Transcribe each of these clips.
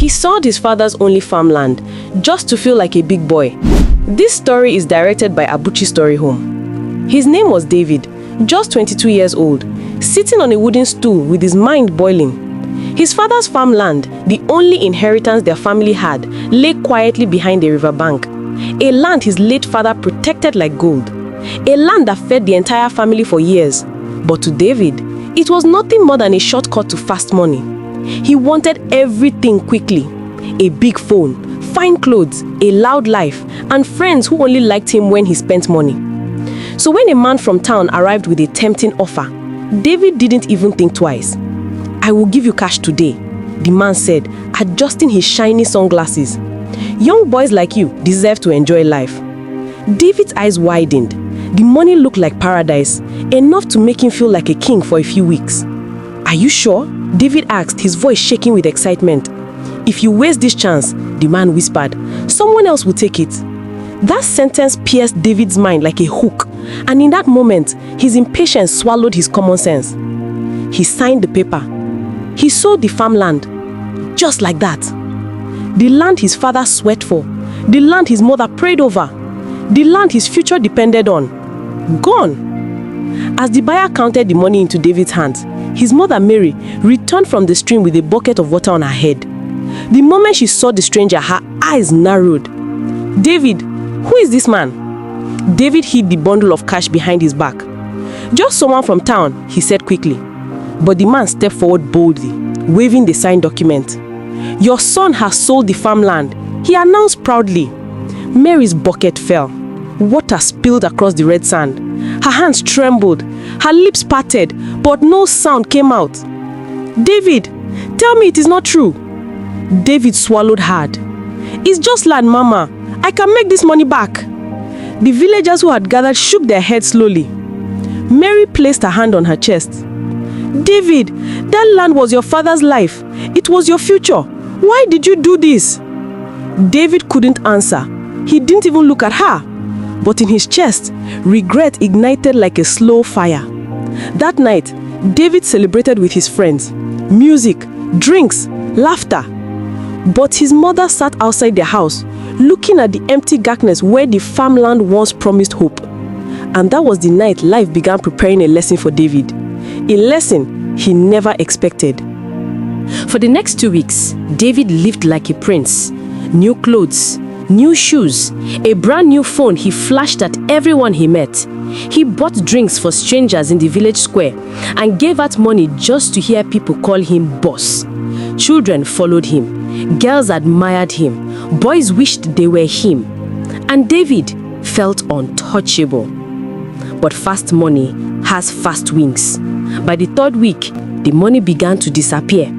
He sold his father's only farmland just to feel like a big boy. This story is directed by Abuchi Story Home. His name was David, just 22 years old, sitting on a wooden stool with his mind boiling. His father's farmland, the only inheritance their family had, lay quietly behind a riverbank. A land his late father protected like gold. A land that fed the entire family for years. But to David, it was nothing more than a shortcut to fast money. He wanted everything quickly. A big phone, fine clothes, a loud life, and friends who only liked him when he spent money. So when a man from town arrived with a tempting offer, David didn't even think twice. "I will give you cash today," the man said, adjusting his shiny sunglasses. "Young boys like you deserve to enjoy life." David's eyes widened. The money looked like paradise, enough to make him feel like a king for a few weeks. "Are you sure?" David asked, his voice shaking with excitement. "If you waste this chance," the man whispered, "someone else will take it." That sentence pierced David's mind like a hook, and in that moment, his impatience swallowed his common sense. He signed the paper. He sold the farmland, just like that. The land his father sweat for, the land his mother prayed over, the land his future depended on. Gone. As the buyer counted the money into David's hands, his mother Mary returned from the stream with a bucket of water on her head. The moment she saw the stranger, her eyes narrowed. "David, who is this man?" David hid the bundle of cash behind his back. "Just someone from town," he said quickly. But the man stepped forward boldly, waving the signed document. "Your son has sold the farmland," he announced proudly. Mary's bucket fell. Water spilled across the red sand. Her hands trembled, her lips parted, but no sound came out. "David, tell me it is not true." David swallowed hard. "It's just land, Mama. I can make this money back." The villagers who had gathered shook their heads slowly. Mary placed her hand on her chest. "David, that land was your father's life. It was your future. Why did you do this?" David couldn't answer. He didn't even look at her. But in his chest, regret ignited like a slow fire. That night, David celebrated with his friends. Music, drinks, laughter. But his mother sat outside their house, looking at the empty darkness where the farmland once promised hope. And that was the night life began preparing a lesson for David. A lesson he never expected. For the next 2 weeks, David lived like a prince. New clothes, new shoes, a brand new phone he flashed at everyone he met. He bought drinks for strangers in the village square and gave out money just to hear people call him boss. Children followed him. Girls admired him. Boys wished they were him. And David felt untouchable. But fast money has fast wings. By the 3rd week, the money began to disappear.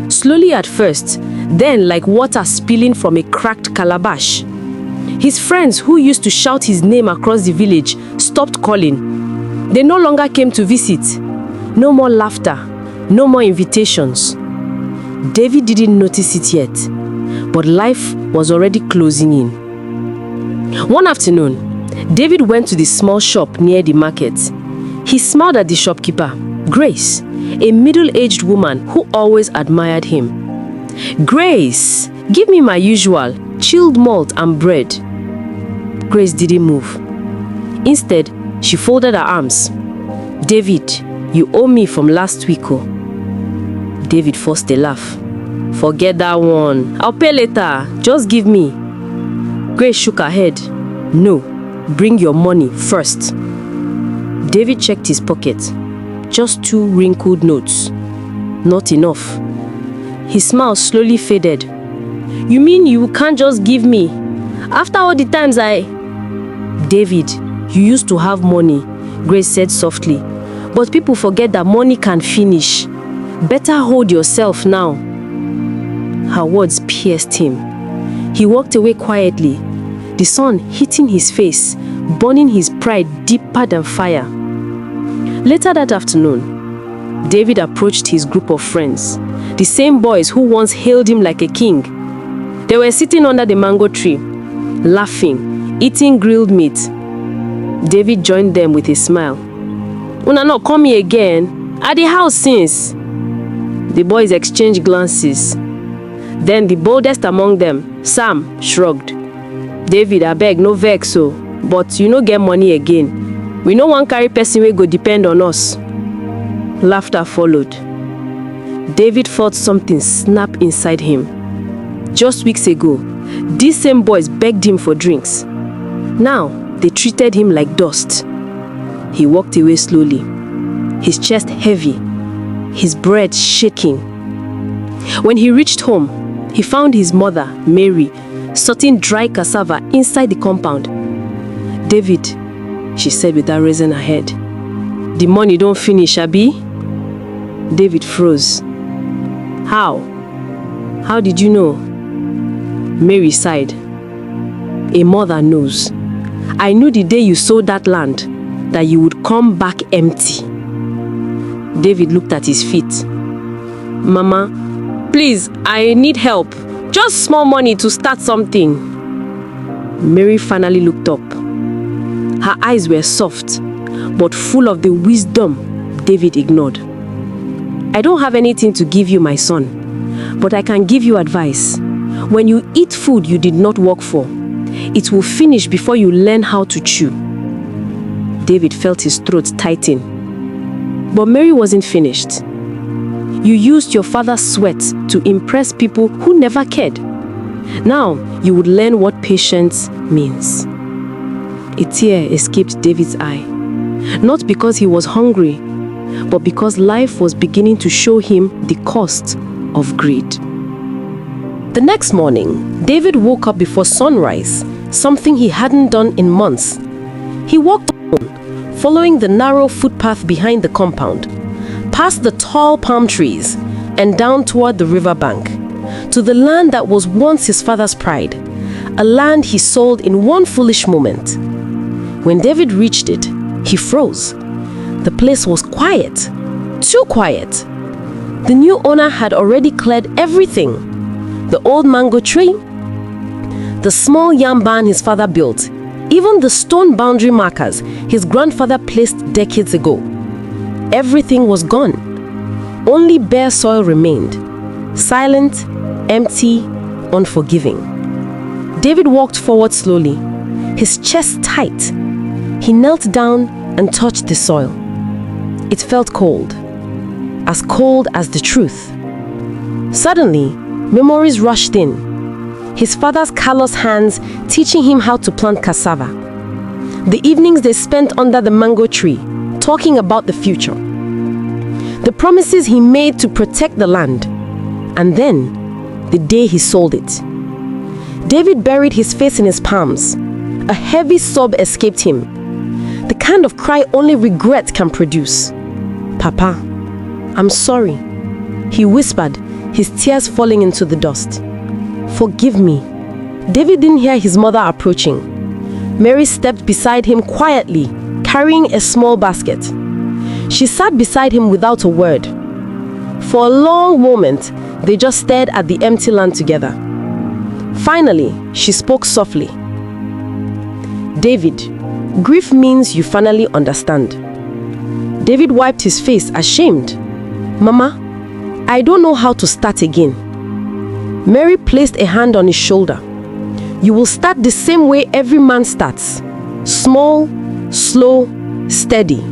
Slowly at first, then like water spilling from a cracked calabash. His friends who used to shout his name across the village stopped calling. They no longer came to visit. No more laughter, no more invitations. David didn't notice it yet, but life was already closing in. One afternoon, David went to the small shop near the market. He smiled at the shopkeeper, Grace, a middle-aged woman who always admired him. "Grace, give me my usual, chilled malt and bread." Grace didn't move. Instead, she folded her arms. "David, you owe me from last week." Oh. David forced a laugh. "Forget that one. I'll pay later. Just give me." Grace shook her head. "No, bring your money first." David checked his pocket. Just 2 wrinkled notes. Not enough. His smile slowly faded. "You mean you can't just give me? After all the times David, you used to have money," Grace said softly. "But people forget that money can finish. Better hold yourself now." Her words pierced him. He walked away quietly, the sun hitting his face, burning his pride deeper than fire. Later that afternoon, David approached his group of friends, the same boys who once hailed him like a king. They were sitting under the mango tree, laughing, eating grilled meat. David joined them with a smile. "Una not come here again? At the house since?" The boys exchanged glances. Then the boldest among them, Sam, shrugged. David, abeg, no vex o, but you no get money again. We no wan carry person wey go depend on us. Laughter followed. David felt something snap inside him. Just weeks ago, these same boys begged him for drinks. Now, they treated him like dust. He walked away slowly, his chest heavy, his breath shaking. When he reached home, he found his mother, Mary, sorting dry cassava inside the compound. David, she said without raising her head, the money don't finish, abi? David froze. How? How did you know? Mary sighed. A mother knows. I knew the day you sold that land that you would come back empty. David looked at his feet. Mama, please, I need help. Just small money to start something. Mary finally looked up. Her eyes were soft, but full of the wisdom David ignored. I don't have anything to give you, my son, but I can give you advice. When you eat food you did not work for, it will finish before you learn how to chew. David felt his throat tighten. But Mary wasn't finished. You used your father's sweat to impress people who never cared. Now you would learn what patience means. A tear escaped David's eye. Not because he was hungry, but because life was beginning to show him the cost of greed. The next morning, David woke up before sunrise, something he hadn't done in months. He walked alone, following the narrow footpath behind the compound, past the tall palm trees, and down toward the riverbank, to the land that was once his father's pride, a land he sold in one foolish moment. When David reached it, he froze. The place was quiet, too quiet. The new owner had already cleared everything. The old mango tree, the small yam barn his father built, even the stone boundary markers his grandfather placed decades ago. Everything was gone. Only bare soil remained, silent, empty, unforgiving. David walked forward slowly, his chest tight. He knelt down and touched the soil. It felt cold as the truth. Suddenly, memories rushed in. His father's callous hands teaching him how to plant cassava. The evenings they spent under the mango tree, talking about the future. The promises he made to protect the land. And then, the day he sold it. David buried his face in his palms. A heavy sob escaped him. The kind of cry only regret can produce. Papa, I'm sorry, he whispered, his tears falling into the dust. Forgive me. David didn't hear his mother approaching. Mary stepped beside him quietly, carrying a small basket. She sat beside him without a word. For a long moment, they just stared at the empty land together. Finally, she spoke softly. David, grief means you finally understand. David wiped his face, ashamed. Mama, I don't know how to start again. Mary placed a hand on his shoulder. You will start the same way every man starts. Small, slow, steady.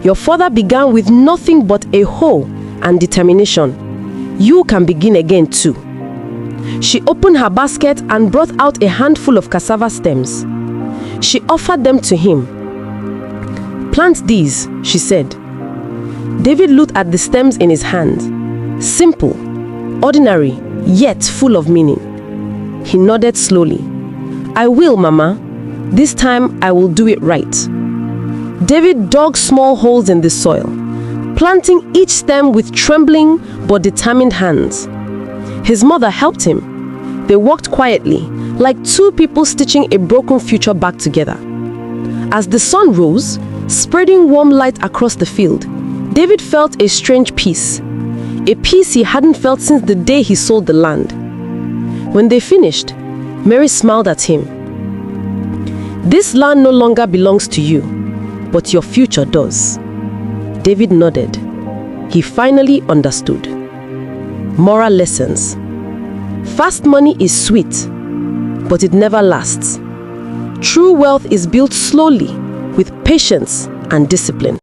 Your father began with nothing but a hoe and determination. You can begin again too. She opened her basket and brought out a handful of cassava stems. She offered them to him. Plant these, she said. David looked at the stems in his hand. Simple, ordinary, yet full of meaning. He nodded slowly. I will, Mama. This time I will do it right. David dug small holes in the soil, planting each stem with trembling but determined hands. His mother helped him. They walked quietly, like two people stitching a broken future back together. As the sun rose, spreading warm light across the field, David felt a strange peace. A peace he hadn't felt since the day he sold the land. When they finished, Mary smiled at him. This land no longer belongs to you, but your future does. David nodded. He finally understood. Moral lessons. Fast money is sweet, but it never lasts. True wealth is built slowly, with patience and discipline.